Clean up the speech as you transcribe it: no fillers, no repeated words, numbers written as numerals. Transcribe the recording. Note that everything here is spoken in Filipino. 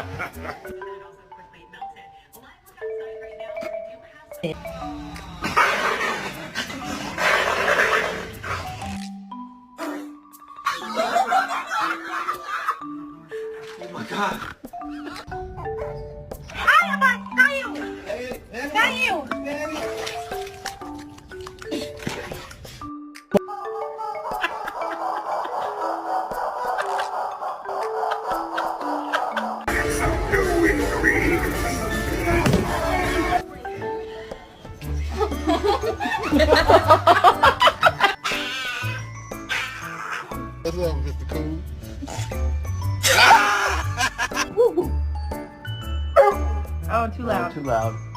Oh my god. Ay, aba! Kayo! Kayo! What's up, Mr. Cool? Oh, too loud. Too loud.